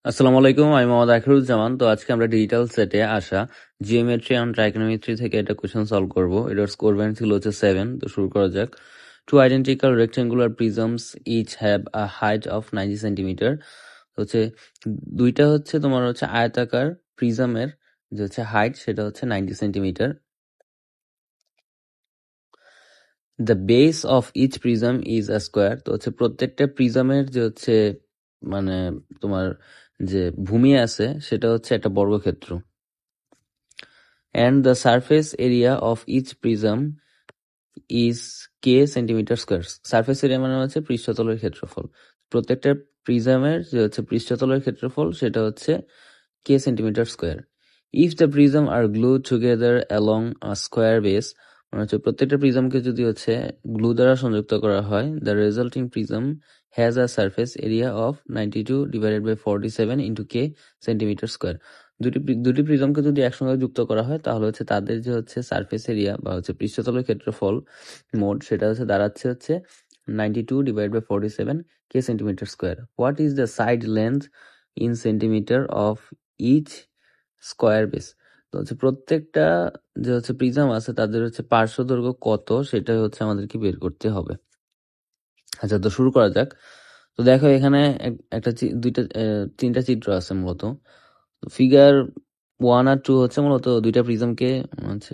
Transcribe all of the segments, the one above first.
আসসালামু আলাইকুম, আমি মোহাম্মদ আখিরুজ্জামান। তো আজকে আমরা ডিজিটাল সেটে আসা জিওমেট্রি অ্যান্ড ট্রাইগোনোমেট্রি থেকে একটা কোয়েশ্চেন সলভ করব। এটার স্কোর ব্যান্ড ছিল হচ্ছে 7। তো শুরু করা যাক। Two identical rectangular prisms each have a height of 90 centimetre. হচ্ছে দুইটা হচ্ছে তোমার হচ্ছে আয়তাকার প্রিজমের যে হচ্ছে হাইট সেটা হচ্ছে 90 centimetre. The base of each prism is a square. তো হচ্ছে প্রত্যেকটা প্রিজমের যে হচ্ছে মানে তোমার যে ভূমি আছে সেটা হচ্ছে একটা বর্গক্ষেত্র। And the surface area of each prism is k centimetre square. Surface area মানে হচ্ছে পৃষ্ঠতলের ক্ষেত্রফল। প্রত্যেকটা প্রিজমের যে হচ্ছে পৃষ্ঠতলের ক্ষেত্রফল সেটা হচ্ছে k centimetre square. If the prism are glue together along a square base, মানে হচ্ছে প্রত্যেকটা প্রিজমকে যদি হচ্ছে গ্লু দ্বারা সংযুক্ত করা হয়, the resulting prism has a surface area of 92 divided by 47 into k centimetre square. দুটি প্রিজমকে যদি একসঙ্গে যুক্ত করা হয় তাহলে হচ্ছে তাদের যে হচ্ছে সারফেস এরিয়া বা হচ্ছে পৃষ্ঠতলের ক্ষেত্রফল মোট সেটা হচ্ছে দাঁড়াচ্ছে হচ্ছে 92 divide by 47 k centimetre square. What is the side length in centimetre of each square base? তো হচ্ছে প্রত্যেকটা যে হচ্ছে প্রিজম আছে তাদের হচ্ছে পার্শ্ব দৈর্ঘ্য কত সেটা হচ্ছে আমাদেরকে বের করতে হবে। আচ্ছা, তো শুরু করা যাক। তো দেখো এখানে একটা তিনটা চিত্র আছে মূলত। ফিগার 1 আর 2 হচ্ছে মূলত দুইটা প্রিজমকে হচ্ছে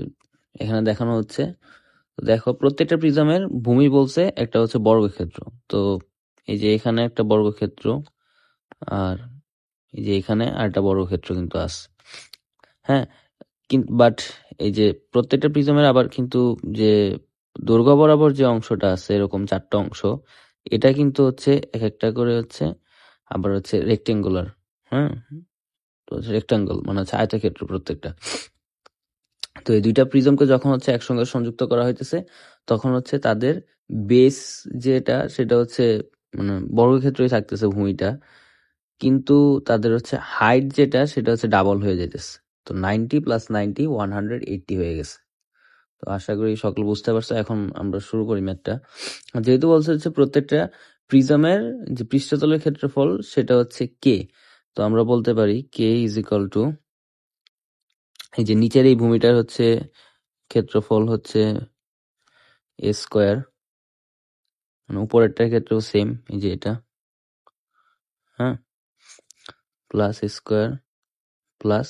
এখানে দেখানো হচ্ছে। তো দেখো প্রত্যেকটা প্রিজমের ভূমি বলছে একটা হচ্ছে বর্গক্ষেত্র। তো এই যে এখানে একটা বর্গক্ষেত্র আর এই যে এখানে আরেকটা বর্গক্ষেত্র কিন্তু আছে। হ্যাঁ, বাট এই যে প্রত্যেকটা প্রিজমের আবার কিন্তু যে দৈর্ঘ্য বরাবর যে অংশটা আছে এরকম 4টা অংশ, এটা কিন্তু হচ্ছে এক একটা করে হচ্ছে আবার হচ্ছে রেক্টেঙ্গুলার। হ্যাঁ, তো হচ্ছে রেক্টাঙ্গল মানে হচ্ছে আয়তক্ষেত্র প্রত্যেকটা। তো এই দুইটা প্রিজমকে যখন হচ্ছে একসঙ্গে সংযুক্ত করা হইতেছে তখন হচ্ছে তাদের বেস যেটা সেটা হচ্ছে মানে বর্গক্ষেত্রই থাকতেছে ভূমিটা, কিন্তু তাদের হচ্ছে হাইট যেটা সেটা হচ্ছে ডাবল হয়ে যেতেছে। তো 90 প্লাস 90 180 হয়ে গেছে। তো আশা করি সকল বুঝতে পারছো। এখন আমরা শুরু করি ম্যাথটা। যেহেতু বলছে হচ্ছে প্রত্যেকটা প্রিজমের যে পৃষ্ঠতলের ক্ষেত্রফল সেটা হচ্ছে কে, তো আমরা বলতে পারি কে ইজ ইকাল টু এই যে নিচের এই ভূমিটার হচ্ছে ক্ষেত্রফল হচ্ছে এ স্কোয়ার, মানে উপরেরটার ক্ষেত্রেও সেম এই যে এটা, হ্যাঁ, প্লাস স্কোয়ার প্লাস।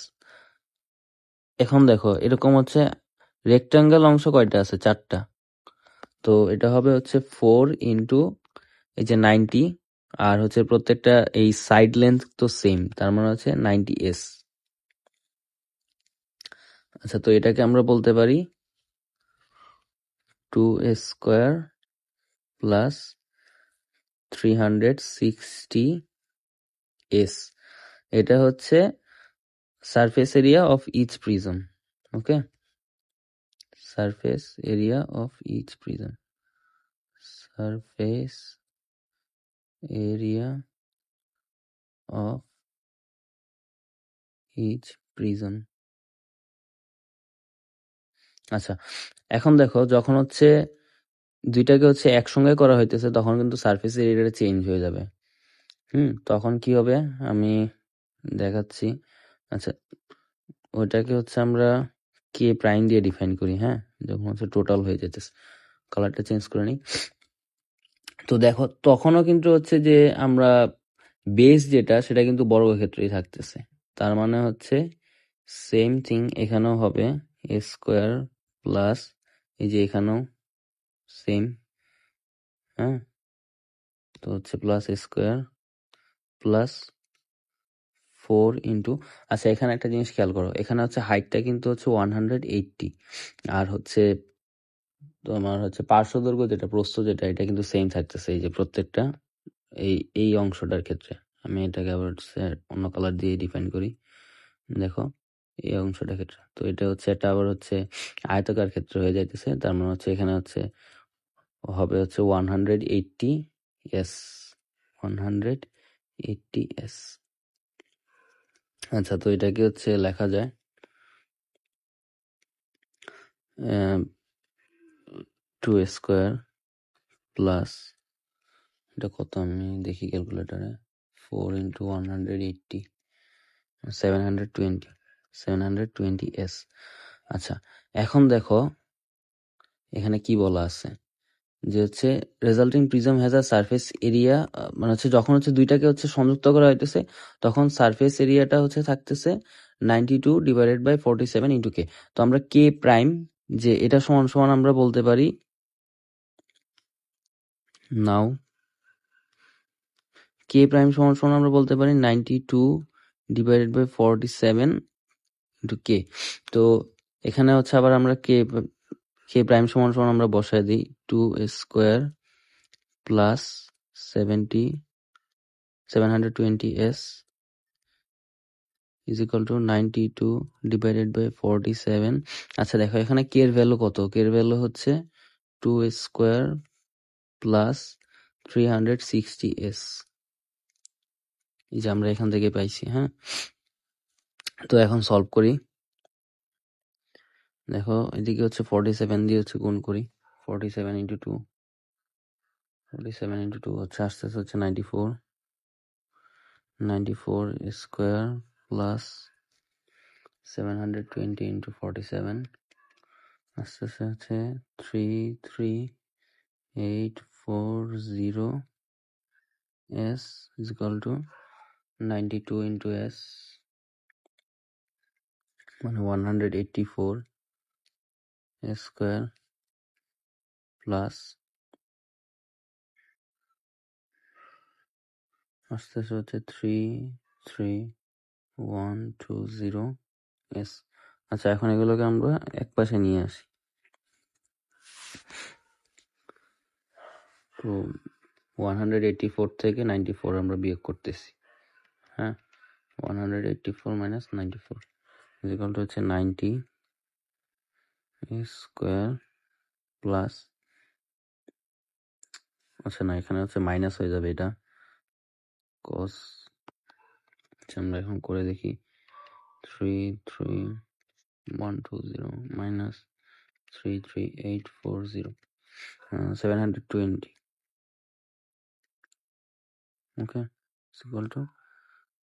এখন দেখো এরকম হচ্ছে রেক্টাঙ্গেল অংশ কয়টা আছে? 4টা। তো এটা হবে হচ্ছে 4 ইন্টু এই যে 90, আর হচ্ছে প্রত্যেকটা এই সাইড লেন্থ তো সেম, তার মানে হচ্ছে 90s। আচ্ছা, তো এটাকে আমরা বলতে পারি 2 স্কোয়ার প্লাস 360s। এটা হচ্ছে surface area of each prism. Okay, surface area of each prism, surface area of each prism. আচ্ছা, এখন দেখো যখন হচ্ছে দুইটাকে হচ্ছে একসঙ্গে করা হইতেছে তখন কিন্তু সারফেস এরিয়াটা চেঞ্জ হয়ে যাবে। তখন কি হবে আমি দেখাচ্ছি। আচ্ছা, ওইটাকে হচ্ছে আমরা কে প্রাইম দিয়ে ডিফাইন করি। হ্যাঁ, যখন হচ্ছে টোটাল হয়ে যেতেছে, কালারটা চেঞ্জ করে নিই। তো দেখো তখনও কিন্তু হচ্ছে যে আমরা বেস যেটা সেটা কিন্তু বর্গক্ষেত্রেই থাকতেছে, তার মানে হচ্ছে সেম থিং এখানেও হবে এ স্কোয়ার প্লাস এই যে এখানেও সেম। হ্যাঁ, তো হচ্ছে প্লাস স্কোয়ার প্লাস 4 ইন্টু, আচ্ছা এখানে একটা জিনিস খেয়াল করো, এখানে হচ্ছে হাইটটা কিন্তু হচ্ছে 180, আর হচ্ছে তোমার হচ্ছে পার্শ্ব দৈর্ঘ্য যেটা প্রস্থ যেটা এটা কিন্তু সেম থাকতেছে এই যে প্রত্যেকটা এই অংশটার ক্ষেত্রে। আমি এটাকে আবার হচ্ছে অন্য কালার দিয়ে ডিফাইন করি। দেখো এই অংশটার ক্ষেত্রে তো এটা হচ্ছে এটা আবার হচ্ছে আয়তাকার ক্ষেত্র হয়ে যাইতেছে, তার মানে হচ্ছে এখানে হচ্ছে হবে হচ্ছে 180s, 180s। আচ্ছা, তো এটাকে হচ্ছে লেখা যায় 2 স্কোয়ার প্লাস, এটা কত আমি দেখি ক্যালকুলেটারে, 4 into 180 720 s। আচ্ছা, এখন দেখো এখানে কি বলা আছে যে হচ্ছে resulting prism has a surface area, মানে হচ্ছে যখন হচ্ছে দুইটাকে হচ্ছে সংযুক্ত করা হইতেছে তখন সারফেস এরিয়াটা হচ্ছে থাকতেছে 92 ডিভাইডেড বাই 47 ইন্টু কে। তো আমরা কে প্রাইম যে এটা সমান সমান আমরা বলতে পারি নাও কে প্রাইম সমান সমান আমরা বলতে পারি 92 ডিভাইডেড বাই 47 ইন্টু কে। তো এখানে হচ্ছে আবার আমরা কে প্রাইম সমান সমান আমরা বসায় দিই 2 square plus 720s is equal to 92 divided by 47। আচ্ছা দেখো এখানে কে এর ভ্যালু কত, কে এর ভ্যালু হচ্ছে 2 স্কোয়ার প্লাস 360s, এই যে আমরা এখান থেকে পাইছি। হ্যাঁ, তো এখন সলভ করি। দেখো এদিকে হচ্ছে 47 দিয়ে হচ্ছে গুণ করি, 47 ইন্টু 2 হচ্ছে আসতেছে হচ্ছে 94 স্কোয়ার প্লাস 720 ইন্টু 47 আসতেছে হচ্ছে 33840 s is equal to 92 into s মানে 184 স্কোয়ার প্লাস আসতেছে হচ্ছে 33120 s। আচ্ছা এখন এগুলোকে আমরা এক পাশে নিয়ে আসি। তো 184 থেকে 94 আমরা বিয়োগ করতেছি। হ্যাঁ, 184 মাইনাস 94 is equal to হচ্ছে 90 স্কোয়ার প্লাস, আচ্ছা না এখানে হচ্ছে মাইনাস হয়ে যাবে এটা cos, আচ্ছা আমরা এখন করে দেখি 33120 মাইনাস 33840 720 ওকে ইকুয়াল টু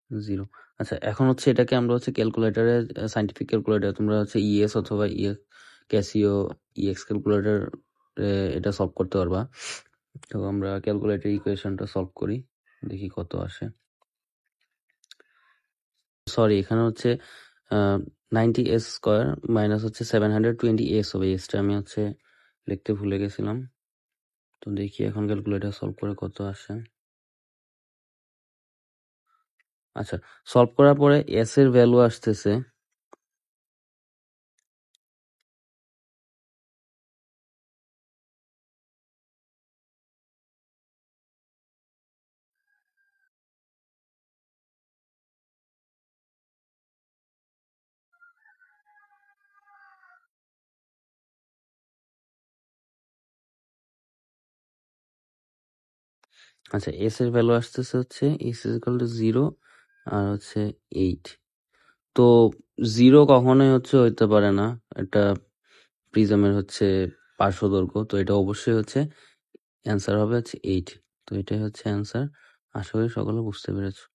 0। আচ্ছা এখন হচ্ছে এটাকে আমরা হচ্ছে ক্যালকুলেটরে, সাইন্টিফিক ক্যালকুলেটর, তোমরা হচ্ছে ইএস অথবা ক্যাসিও ইএক্স ক্যালকুলেটর এটা সলভ করতে পারবা। তো আমরা ক্যালকুলেটর ইকুয়েশনটা সলভ করি, দেখি কত আসে। সরি এখানে হচ্ছে 90s স্কোয়ার মাইনাস হচ্ছে 720s হবে, এসটা আমি হচ্ছে লিখতে ভুলে গেছিলাম। তো দেখি এখন ক্যালকুলেটর সলভ করে কত আসে। আচ্ছা সলভ করার পরে এস এর ভ্যালু আসতেছে আচ্ছা এস এর ভ্যালু আসতেছে হচ্ছে এস ইজ ইকুয়াল টু 0 আর হচ্ছে 8। তো 0 কখনোই হচ্ছে হইতে পারে না, এটা প্রিজমের হচ্ছে পার্শ্বদৈর্ঘ্য, তো এটা অবশ্যই হচ্ছে অ্যান্সার হবে হচ্ছে 8। তো এটাই হচ্ছে অ্যান্সার। আশা করি সকলে বুঝতে পেরেছো।